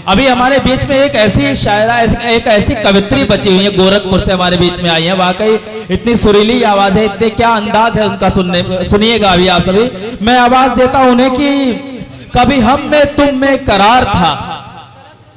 अभी हमारे बीच में एक ऐसी शायरा, एक ऐसी कवित्री बची हुई है, गोरखपुर से हमारे बीच में आई है। वाकई इतनी सुरीली आवाज है, इतने क्या अंदाज है उनका, सुनिएगा अभी आप सभी। मैं आवाज देता हूं उन्हें कि कभी हम में तुम में करार था।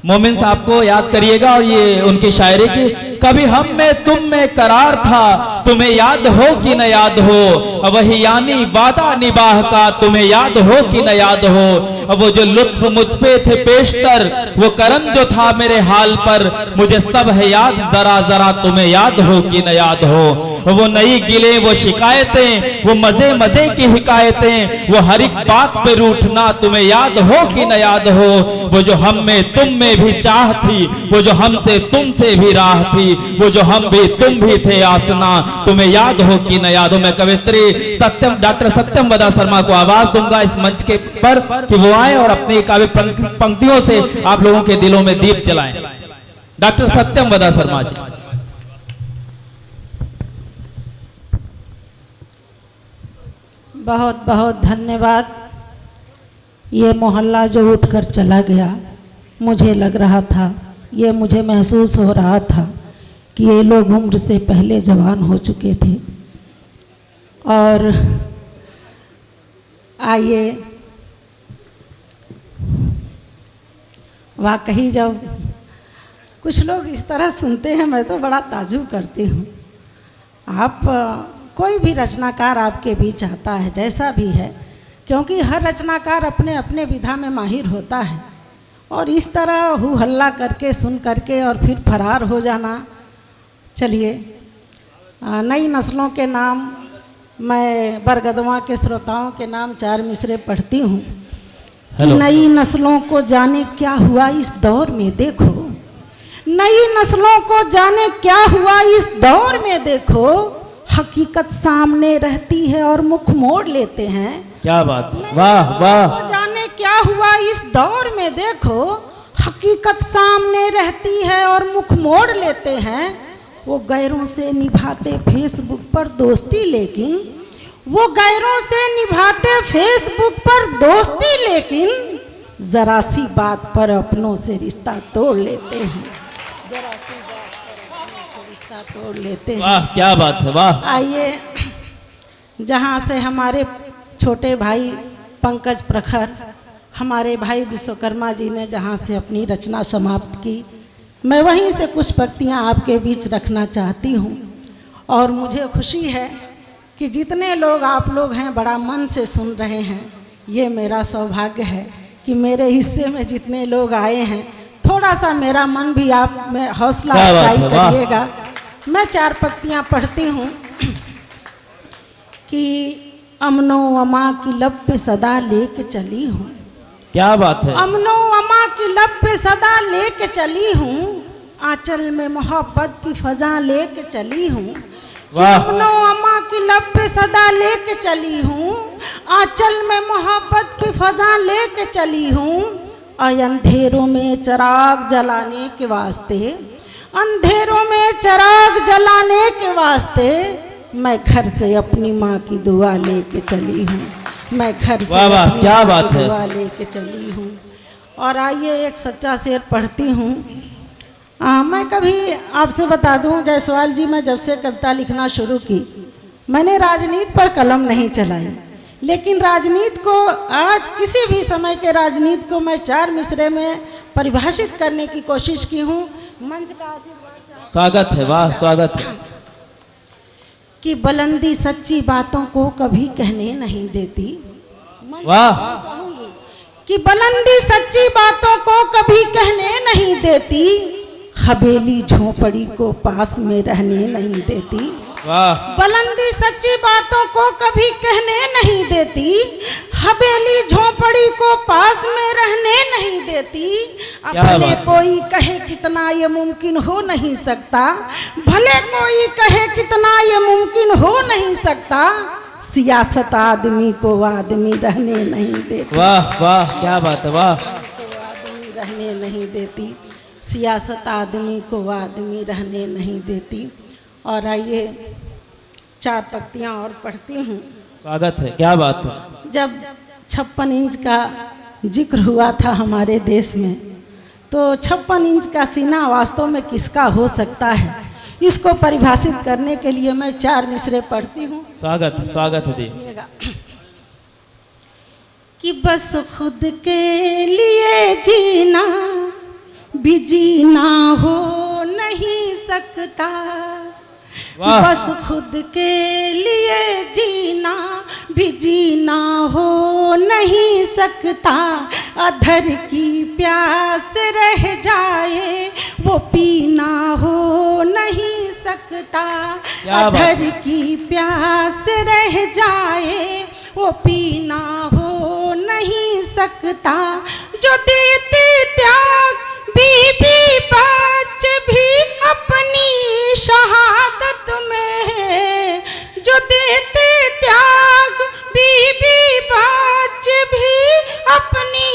मोमिन साहब को याद करिएगा और ये उनकी शायरी की, कभी हम में तुम में करार था, तुम्हें याद हो कि न याद हो, वही यानी वादा निबाह का, तुम्हें याद हो कि न याद हो। वो जो लुत्फ मुझ पे थे पेशतर, वो करम जो था मेरे हाल पर, मुझे सब है याद जरा जरा, तुम्हें याद हो कि न याद हो। वो नई गिले वो शिकायतें, वो मजे मजे की हिकायतें, वो हर एक बात पे रूठना, तुम्हें याद हो कि न याद हो। वो जो हम में तुम में भी चाह थी, वो जो हमसे तुमसे भी राह थी, वो जो हम भी तुम भी थे आसना, तुम्हें याद हो कि न याद हो। मैं कवित्री सत्यम, डॉक्टर सत्यम वदा शर्मा को आवाज दूंगा इस मंच के पर कि वो आए और अपनी काव्य पंक्तियों से आप लोगों के दिलों में दीप जलाएं। डॉक्टर सत्यम वदा शर्मा जी। बहुत बहुत धन्यवाद। ये मोहल्ला जो उठकर चला गया, मुझे लग रहा था, ये मुझे महसूस हो रहा था कि ये लोग उम्र से पहले जवान हो चुके थे। और आइए, वाकई जब कुछ लोग इस तरह सुनते हैं, मैं तो बड़ा ताज्जुब करती हूँ। आप कोई भी रचनाकार आपके बीच आता है, जैसा भी है, क्योंकि हर रचनाकार अपने अपने विधा में माहिर होता है, और इस तरह हु हल्ला करके सुन करके और फिर फरार हो जाना। चलिए, नई नस्लों के नाम, मैं बरगदवा के श्रोताओं के नाम 4 मिसरे पढ़ती हूँ। नई नस्लों को जाने क्या हुआ इस दौर में देखो, नई नस्लों को जाने क्या हुआ इस दौर में देखो, हकीकत सामने रहती है और मुख मोड़ लेते हैं। क्या बात है, वाह वाह। जाने क्या हुआ इस दौर में देखो, हकीकत सामने रहती है और मुख मोड़ लेते हैं। वो गैरों से निभाते फेसबुक पर दोस्ती, लेकिन वो गैरों से निभाते फेसबुक पर दोस्ती, लेकिन जरा सी बात पर अपनों से रिश्ता तोड़ लेते हैं, जरा सी बात पर अपनों से रिश्ता तोड़ लेते हैं। वाह, क्या बात है, वाह। आइए, जहाँ से हमारे छोटे भाई पंकज प्रखर, हमारे भाई विश्वकर्मा जी ने जहाँ से अपनी रचना समाप्त की, मैं वहीं से कुछ पंक्तियाँ आपके बीच रखना चाहती हूँ। और मुझे खुशी है कि जितने लोग आप लोग हैं बड़ा मन से सुन रहे हैं। ये मेरा सौभाग्य है कि मेरे हिस्से में जितने लोग आए हैं, थोड़ा सा मेरा मन भी आप में हौसला अफजाई करिएगा। मैं 4 पंक्तियाँ पढ़ती हूँ कि अमनो अमा की लब पे सदा लेके चली हूँ। क्या बात है। अमनो अमा की लब पे सदा लेके चली हूँ, आंचल में मोहब्बत की फजा लेके चली हूँ। अमनो अमा की लब पे सदा लेके चली हूँ, आंचल में मोहब्बत की फजा लेके चली हूँ। अंधेरों में चिराग जलाने के वास्ते, अंधेरों में चिराग जलाने के वास्ते, मैं घर से अपनी माँ की दुआ लेके चली हूँ, मैं घर से अपनी माँ की दुआ लेके चली हूँ। और आइए, एक सच्चा शेर पढ़ती हूँ। मैं कभी आपसे बता दूँ जायसवाल जी, मैं जब से कविता लिखना शुरू की, मैंने राजनीति पर कलम नहीं चलाई, लेकिन राजनीति को आज किसी भी समय के राजनीति को मैं 4 मिसरे में परिभाषित करने की कोशिश की हूँ। मंच का आशीर्वाद, स्वागत है, वाह स्वागत है। कि बुलंदी सच्ची बातों को कभी कहने नहीं देती। वाह। कि बुलंदी सच्ची बातों को कभी कहने नहीं देती, हवेली झोपड़ी को पास में रहने नहीं देती। वाह। बुलंदी सच्ची बातों को कभी कहने नहीं देती, हवेली झोपड़ी को पास में रहने नहीं देती। भले कोई कहे कितना ये मुमकिन हो नहीं सकता, भले कोई कहे कितना ये मुमकिन हो नहीं सकता, सियासत आदमी को आदमी रहने नहीं देती। वाह वाह, क्या बात है, वाह। रहने नहीं देती, सियासत आदमी को आदमी रहने नहीं देती। और आइए 4 पंक्तियाँ और पढ़ती हूँ। स्वागत है, क्या बात है। जब 56 इंच का जिक्र हुआ था हमारे देश में, तो 56 इंच का सीना वास्तव में किसका हो सकता है, इसको परिभाषित करने के लिए मैं 4 मिसरे पढ़ती हूँ। स्वागत है दी। कि बस खुद के लिए जीना भी जीना हो नहीं सकता, बस खुद के लिए जीना भी जीना हो नहीं सकता, अधर की प्यास रह जाए वो पीना हो नहीं सकता, अधर की प्यास रह जाए वो पीना हो नहीं सकता। जो देते त्याग बीबी बच्चे भी अपनी शहादत में, जो देते त्याग बीबी बच्चे भी अपनी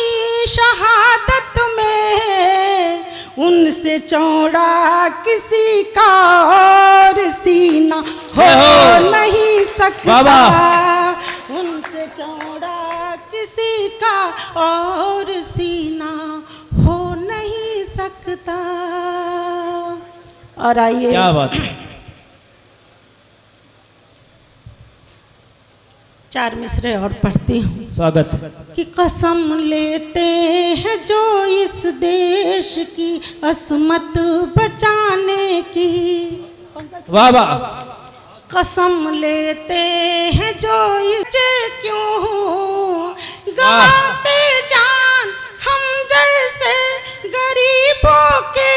शहादत में, उनसे चौड़ा किसी का और सीना हो नहीं सकता, उनसे चौड़ा किसी का और सीना हो नहीं सकता। और आइए, क्या बात है। 4 मिसरे और पढ़ती हूँ। स्वागत कि कसम लेते हैं जो इस देश की असमत बचाने की, वाह वाह, कसम लेते हैं जो इसे क्यों गवाते जान हम जैसे गरीबों के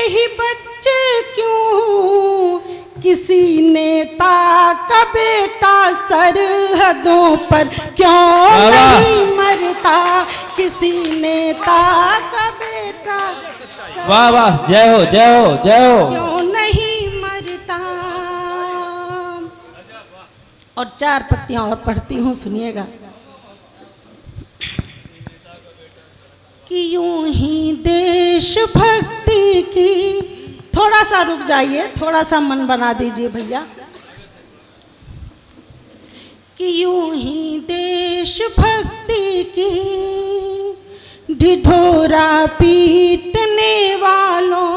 ही बच्चे क्यों, किसी नेता का बेटा सरहदों पर क्यों नहीं मरता, किसी नेता का बेटा वाह वाह, जय हो जय हो जय हो, क्यों नहीं मरता। और 4 पंक्तियां और पढ़ती हूँ, सुनिएगा। कि यूं ही देशभक्ति की, थोड़ा सा रुक जाइए, थोड़ा सा मन बना दीजिए भैया। कि यूं ही देशभक्ति की ढिढोरा पीटने वालों,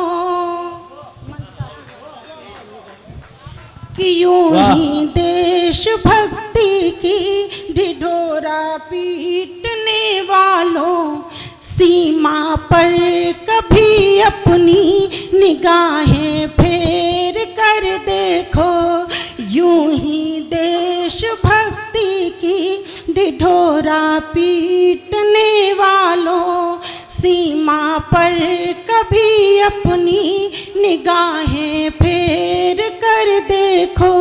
कि यूं ही देशभक्ति की ढिढोरा पीटने वालों, सीमा पर कभी अपनी निगाहें फेर कर देखो, यूं ही देशभक्ति की ढिढोरा पीटने वालों, सीमा पर कभी अपनी निगाहें फेर कर देखो।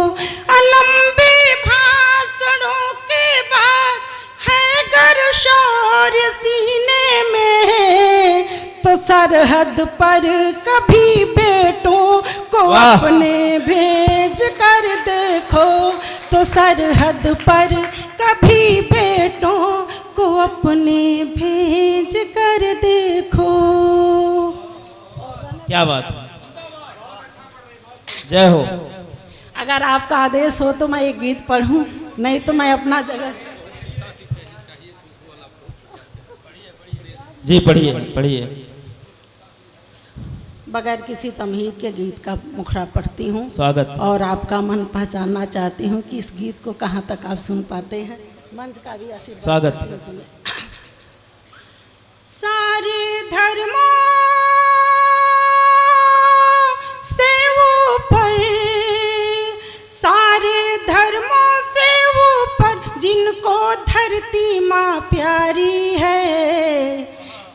अलंबे भाषणों के बाद है गर शौर्य सीने में, तो सरहद पर कभी बेटों को अपने भेज कर देखो, तो सरहद पर कभी बेटों को अपने भेज कर देखो। क्या बात है, जय हो। अगर आपका आदेश हो तो मैं एक गीत पढ़ूं, नहीं तो मैं अपना जगह। जी पढ़िए पढ़िए। बगैर किसी तमहीद के गीत का मुखड़ा पढ़ती हूँ। स्वागत। और आपका मन पहचानना चाहती हूँ कि इस गीत को कहाँ तक आप सुन पाते हैं। मंच का भी आशीर्वाद। स्वागत। सारे धर्मों से ऊपर, सारे धर्मों से ऊपर जिनको धरती माँ प्यारी है,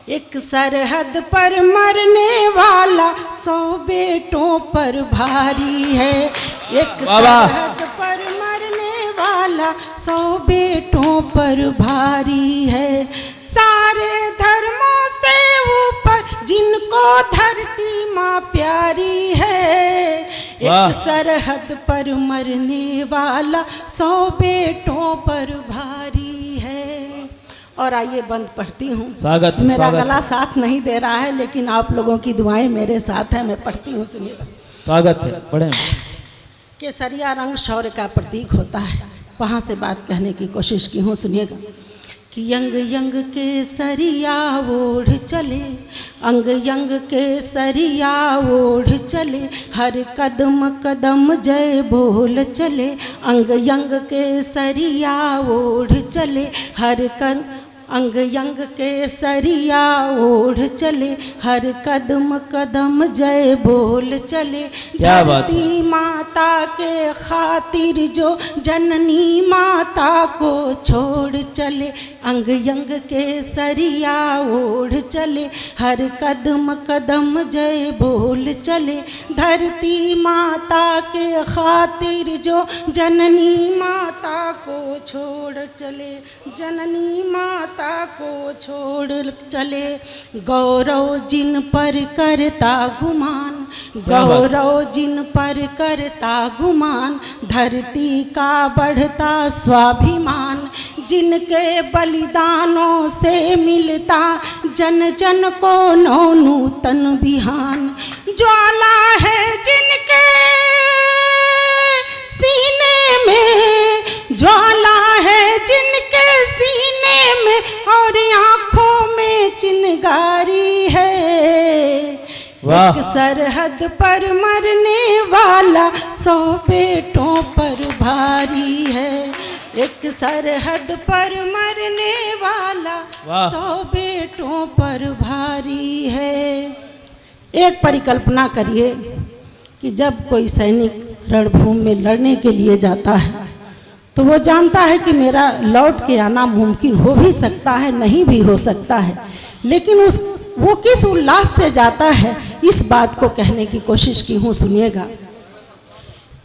एक सरहद पर मरने वाला 100 बेटों पर भारी है, एक सरहद पर मरने वाला 100 बेटों पर भारी है। सारे धर्मों से ऊपर जिनको धरती माँ प्यारी है, एक सरहद पर मरने वाला 100 बेटों पर भारी है। और आइए बंद पढ़ती हूँ। स्वागत मेरा स्वागत गला साथ नहीं दे रहा है, लेकिन आप लोगों की दुआएं मेरे साथ है। मैं पढ़ती हूँ, सुनिएगा। स्वागत है, पढ़े। केसरिया रंग शौर्य का प्रतीक होता है। वहाँ से बात कहने की कोशिश की हूँ, सुनिएगा। कि यंग यंग केसरिया ओढ़ चले, अंग यंग केसरिया ओढ़ चले, हर कदम कदम जय बोल चले। अंग यंग केसरिया ओढ़ चले, हर अंग यंग केसरिया ओढ़ चले, हर कदम कदम जय बोल चले। क्या बात है। धरती माता के खातिर जो जननी माता को छोड़ चले, अंग यंग केसरिया ओढ़ चले, हर कदम कदम जय बोल चले। धरती माता के खातिर जो जननी माता को छोड़ चले, जननी माता को छोड़ चले। गौरव जिन पर करता गुमान, गौरव जिन पर करता गुमान, धरती का बढ़ता स्वाभिमान। जिनके बलिदानों से मिलता जन जन को नूतन बिहान। ज्वाला है जिनके सीने में, ज्वाला है जिनके सीने में, और आँखों में चिनगारी है। एक सरहद पर मरने वाला 100 बेटों पर भारी है। एक सरहद पर मरने वाला 100 बेटों पर भारी है। एक परिकल्पना करिए कि जब कोई सैनिक रणभूमि में लड़ने के लिए जाता है तो वो जानता है कि मेरा लौट के आना मुमकिन हो भी सकता है, नहीं भी हो सकता है, लेकिन वो किस उल्लास से जाता है, इस बात को कहने की कोशिश की हूँ, सुनिएगा।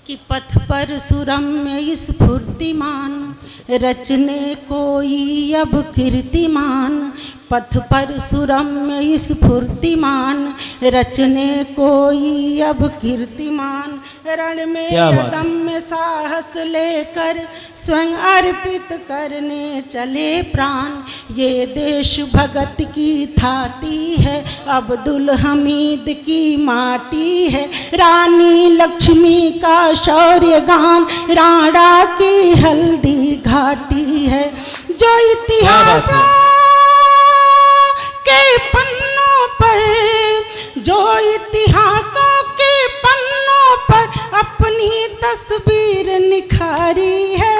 कि पथ पर सुरम्य स्फूर्तिमान, रचने कोई अब कीर्तिमान। पथ पर सुरम्य स्फूर्तिमान, रचने कोई अब कीर्तिमान। रण में अदम्य साहस लेकर स्वयं अर्पित करने चले प्राण। ये देश भगत की थाती है, अब्दुल हमीद की माटी है। रानी लक्ष्मी का शौर्य गान, राणा की हल्दी घाटी है। जो इतिहासों के पन्नों पर, जो इतिहासों के पन्नों पर अपनी तस्वीर निखारी है।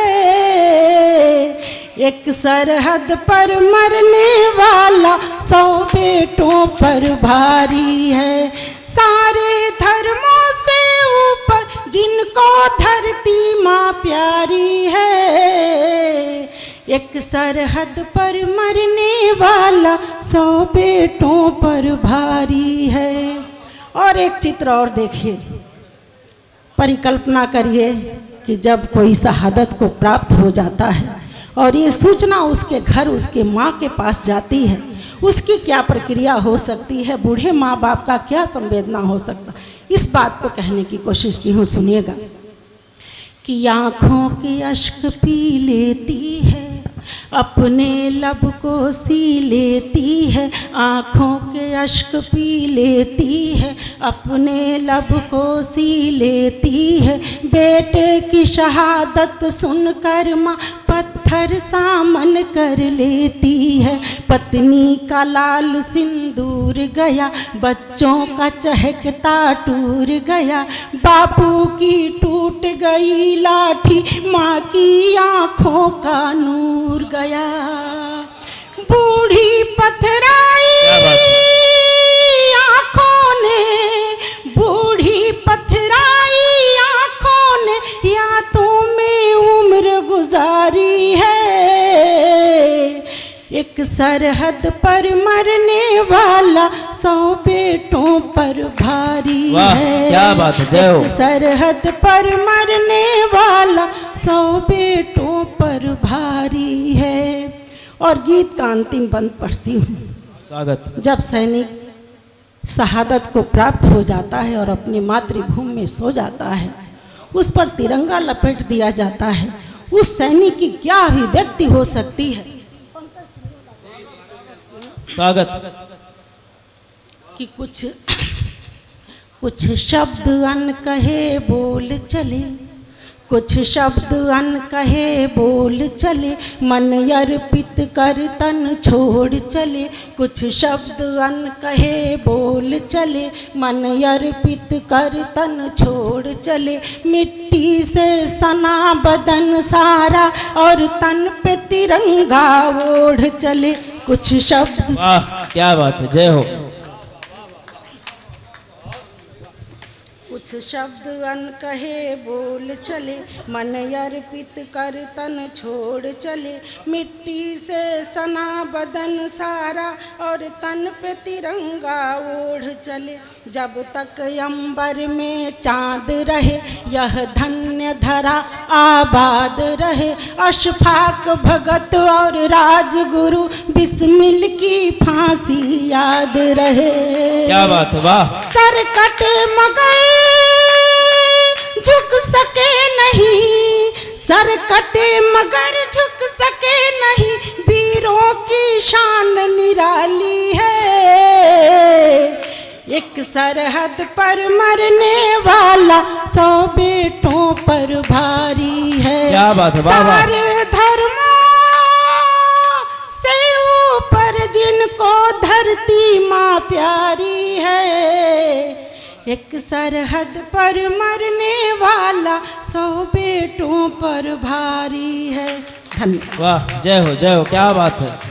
एक सरहद पर मरने वाला 100 बेटों पर भारी है। सारे धर्मों से ऊपर जिनको धरती माँ प्यारी है। एक सरहद पर मरने वाला 100 बेटों पर भारी है। और एक चित्र और देखिए, परिकल्पना करिए कि जब कोई शहादत को प्राप्त हो जाता है और ये सूचना उसके घर उसके माँ के पास जाती है, उसकी क्या प्रक्रिया हो सकती है, बूढ़े माँ बाप का क्या संवेदना हो सकता, इस बात को कहने की कोशिश की हूँ, सुनिएगा। कि आँखों की अश्क पी लेती है, अपने लब को सी लेती है। आँखों के अश्क पी लेती है, अपने लब को सी लेती है। बेटे की शहादत सुनकर माँ पत्थर सामन कर लेती है। पत्नी का लाल सिंदूर गया, बच्चों का चहकता टूर गया। बापू की टूट गई लाठी, माँ की आँखों का नूर गया। बूढ़ी पथराई आँखों ने, बूढ़ी पथराई आँखों ने यादों में उम्र गुजारी है। एक सरहद पर मरने वाला 100 बेटों पर भारी है। क्या बात है, जय हो। एक सरहद पर मरने वाला 100 बेटों पर भारी है। और गीत का अंतिम बंद पढ़ती हूँ। स्वागत। जब सैनिक शहादत को प्राप्त हो जाता है और अपनी मातृभूमि में सो जाता है, उस पर तिरंगा लपेट दिया जाता है, उस सैनिक की क्या अभिव्यक्ति हो सकती है। स्वागत। कि कुछ शब्द अनकहे बोल चले, कुछ शब्द अनकहे बोल चले, मन अर्पित कर तन छोड़ चले। कुछ शब्द अनकहे बोल चले, मन अर्पित कर तन छोड़ चले। मिट्टी से सना बदन सारा और तन पे तिरंगा ओढ़ चले। कुछ शब्द, वाह क्या बात है, जय हो। कुछ शब्द अनकहे बोल चले, मन अर्पित कर तन छोड़ चले। मिट्टी से सना बदन सारा और तन पे तिरंगा ओढ़ चले। जब तक अंबर में चांद रहे, यह धन्य धरा आबाद रहे। अशफाक भगत और राजगुरु बिस्मिल की फांसी याद रहे। क्या बात है, वाह। सर कटे मगर झुक सके नहीं, सर कटे मगर झुक सके नहीं। वीरों की शान निराली है, एक सरहद पर मरने वाला 100 बेटों पर भारी है। क्या बात है, वाह वाह। सारे धर्मों से ऊपर जिनको धरती माँ प्यारी है, एक सरहद पर मरने वाला 100 बेटों पर भारी है। धन्यवाद। वाह, जय हो, जय हो, क्या बात है।